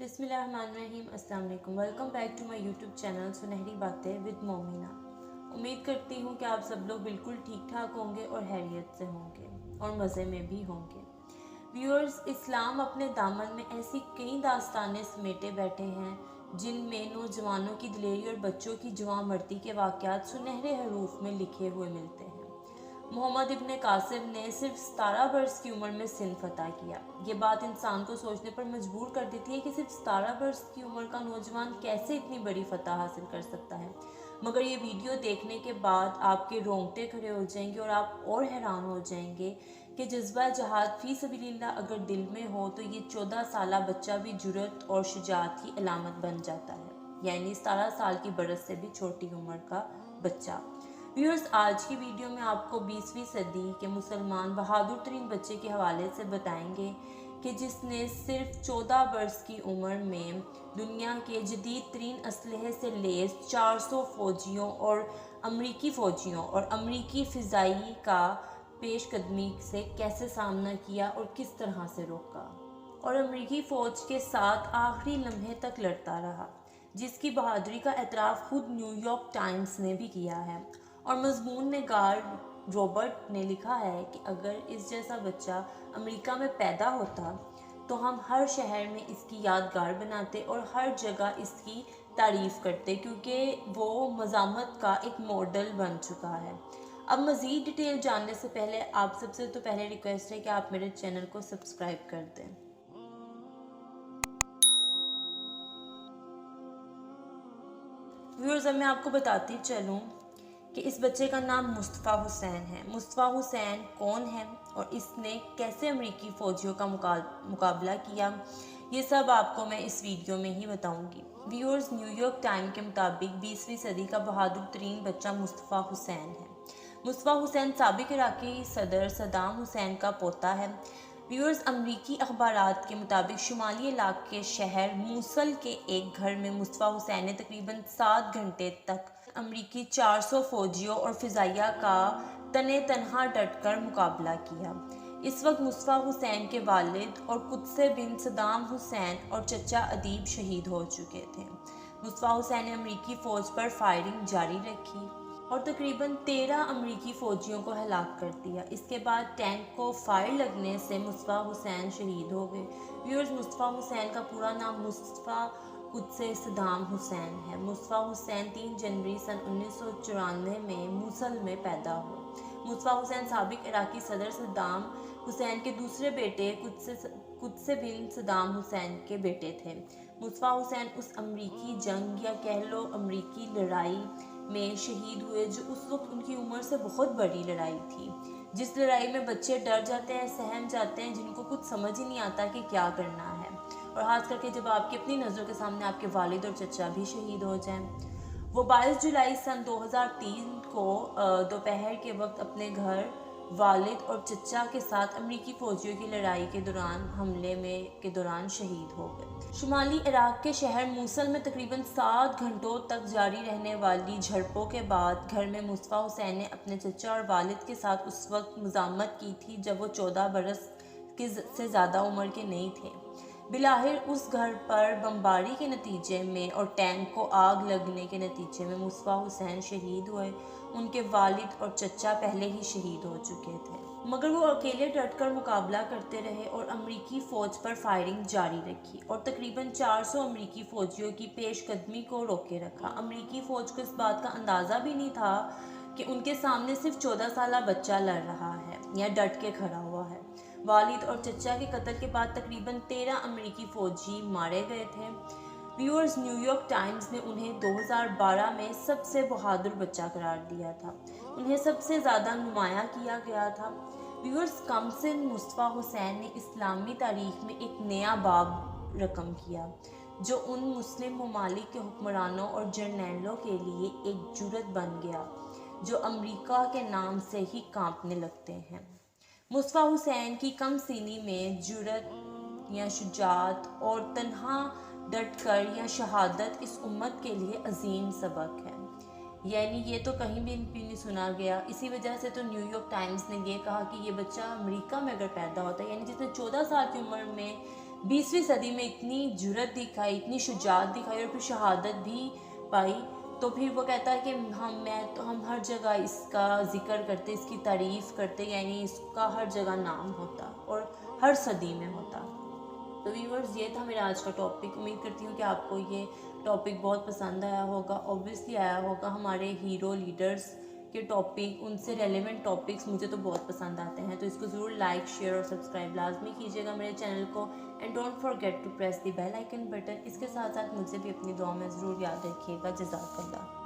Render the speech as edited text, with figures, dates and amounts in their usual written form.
बिस्मिल्लाहिर्रहमानिर्रहीम। अस्सलाम वालेकुम। Welcome back to my YouTube channel Sunehri Baatein with Momina. उम्मीद करती हूँ कि आप सब लोग बिल्कुल ठीक ठाक होंगे और हैरियत से होंगे और मज़े में भी होंगे। व्यूअर्स, इस्लाम अपने दामन में ऐसी कई दास्तानें समेटे बैठे हैं जिनमें नौजवानों की दिलेरी और बच्चों की जवां मर्दी के वाक़यात सुनहरे हरूफ में लिखे हुए मिलते हैं। मोहम्मद इब्न कासिम ने सिर्फ 17 बरस की उम्र में सिंध फतह किया। ये बात इंसान को सोचने पर मजबूर कर देती है कि सिर्फ 17 बरस की उम्र का नौजवान कैसे इतनी बड़ी फतह हासिल कर सकता है। मगर ये वीडियो देखने के बाद आपके रोंगटे खड़े हो जाएंगे और आप और हैरान हो जाएंगे कि जज्बा जहाद फी सबीलिल्लाह अगर दिल में हो तो ये 14 साला बच्चा भी जुर्रत और शुजाअत की अलामत बन जाता है, यानी 17 साल की बरस से भी छोटी उम्र का बच्चा। व्यूअर्स, आज की वीडियो में आपको 20वीं सदी के मुसलमान बहादुर तरीन बच्चे के हवाले से बताएंगे कि जिसने सिर्फ 14 बरस की उम्र में दुनिया के जदीद तरीन असलहे से लैस 400 फ़ौजियों और अमरीकी फ़िज़ाई का पेशकदमी से कैसे सामना किया और किस तरह से रोका, और अमरीकी फ़ौज के साथ आखिरी लम्हे तक लड़ता रहा, जिसकी बहादुरी का एतराफ़ खुद न्यूयॉर्क टाइम्स ने भी किया है। और मज़मून निगार रॉबर्ट ने लिखा है कि अगर इस जैसा बच्चा अमेरिका में पैदा होता तो हम हर शहर में इसकी यादगार बनाते और हर जगह इसकी तारीफ़ करते, क्योंकि वो मज़ामत का एक मॉडल बन चुका है। अब मज़ीद डिटेल जानने से पहले आप सबसे तो पहले रिक्वेस्ट है कि आप मेरे चैनल को सब्सक्राइब कर दें। व्यूअर्स, अब मैं आपको बताती चलूँ कि इस बच्चे का नाम मुस्तफ़ा हुसैन है। मुस्तफ़ा हुसैन कौन है और इसने कैसे अमरीकी फ़ौजियों का मुकाबला किया, ये सब आपको मैं इस वीडियो में ही बताऊंगी। व्यूअर्स, न्यूयॉर्क टाइम के मुताबिक 20वीं सदी का बहादुर तरीन बच्चा मुस्तफ़ा हुसैन है। मुस्तफ़ा हुसैन साबिक इराकी सदर सद्दाम हुसैन का पोता है। व्यूअर्स, अमरीकी अखबारात के मुताबिक शुमाली इलाके शहर मूसल के एक घर में मुस्तफ़ा हुसैन ने तकरीबन 7 घंटे तक अमरीकी 400 फ़ौजियों और फ़िज़ाइया का तने तनहा डटकर मुकाबला किया। इस वक्त मुस्तफ़ा हुसैन के वालिद और कुद्से बिन सद्दाम हुसैन और चचा अदीब शहीद हो चुके थे। मुस्तफ़ा हुसैन ने अमरीकी फ़ौज पर फायरिंग जारी रखी और तकरीबन 13 अमरीकी फ़ौजियों को हलाक कर दिया। इसके बाद टैंक को फायर लगने से मुस्तफ़ा हुसैन शहीद हो गए। व्यूअर्स, मुस्तफ़ा हुसैन का पूरा नाम मुस्तफ़ा कुद्से सद्दाम हुसैन है। मुस्तफ़ा हुसैन 3 जनवरी सन 1994 में मूसल में पैदा हुए। मुस्तफ़ा हुसैन साबिक इराकी सदर सद्दाम हुसैन के दूसरे बेटे कुद्से बिन सद्दाम हुसैन के बेटे थे। मुस्तफ़ा हुसैन उस अमरीकी जंग या कह लो अमरीकी लड़ाई में शहीद हुए जो उस वक्त उनकी उम्र से बहुत बड़ी लड़ाई थी, जिस लड़ाई में बच्चे डर जाते हैं, सहम जाते हैं, जिनको कुछ समझ ही नहीं आता कि क्या करना है, और ख़ास करके जब आपकी अपनी नज़रों के सामने आपके वालिद और चचा भी शहीद हो जाएं। वो 22 जुलाई सन 2003 को दोपहर के वक्त अपने घर वालिद और चचा के साथ अमरीकी फ़ौजियों की लड़ाई के दौरान के दौरान शहीद हो गए। शुमाली इराक के शहर मूसल में तकरीबन 7 घंटों तक जारी रहने वाली झड़पों के बाद घर में मुस्तफ़ा हुसैन ने अपने चचा और वालिद के साथ उस वक्त मज़ामत की थी जब वो 14 बरस से ज़्यादा उम्र के नहीं थे। बिलाहिर उस घर पर बमबारी के नतीजे में और टैंक को आग लगने के नतीजे में मुस्तफ़ा हुसैन शहीद हुए। उनके वालिद और चचा पहले ही शहीद हो चुके थे, मगर वो अकेले डटकर मुकाबला करते रहे और अमरीकी फ़ौज पर फायरिंग जारी रखी और तकरीबन 400 अमरीकी फ़ौजियों की पेशकदमी को रोके रखा। अमरीकी फ़ौज को इस बात का अंदाज़ा भी नहीं था कि उनके सामने सिर्फ 14 साला बच्चा लड़ रहा है या डट के खड़ा हुआ है। वालिद और चचा के कत्ल के बाद तकरीबन 13 अमरीकी फ़ौजी मारे गए थे। व्यूअर्स, न्यूयॉर्क टाइम्स ने उन्हें 2012 में सबसे बहादुर बच्चा करार दिया था। उन्हें सबसे ज़्यादा नुमाया किया गया था। व्यूअर्स, कमसिन मुस्तफ़ा हुसैन ने इस्लामी तारीख में एक नया बाब रकम किया जो उन मुस्लिम ममालिक के हुक्मरानों और जर्नैलों के लिए एक जुर्रत बन गया जो अमेरिका के नाम से ही कांपने लगते हैं। मुस्तफ़ा हुसैन की कम सीनी में जुर्रत या शुजाअत और तन्हा डटकर या शहादत इस उम्मत के लिए अजीम सबक है, यानी ये तो कहीं भी नहीं सुना गया। इसी वजह से तो न्यूयॉर्क टाइम्स ने ये कहा कि ये बच्चा अमेरिका में अगर पैदा होता है, यानी जिसने 14 साल की उम्र में 20वीं सदी में इतनी जुर्रत दिखाई, इतनी शुजात दिखाई और फिर शहादत भी पाई, तो फिर वो कहता है कि हम हर जगह इसका ज़िक्र करते, इसकी तारीफ़ करते, यानी इसका हर जगह नाम होता और हर सदी में होता। तो व्यूअर्स, ये था मेरा आज का टॉपिक। उम्मीद करती हूँ कि आपको ये टॉपिक बहुत पसंद आया होगा। ऑब्वियसली आया होगा। हमारे हीरो लीडर्स के टॉपिक, उनसे रेलेवेंट टॉपिक्स मुझे तो बहुत पसंद आते हैं, तो इसको ज़रूर लाइक, शेयर और सब्सक्राइब लाजमी कीजिएगा मेरे चैनल को। And don't forget to press the bell icon button. इसके साथ साथ मुझे भी अपनी दुआ में ज़रूर याद रखिएगा। जज़ाकल्लाह।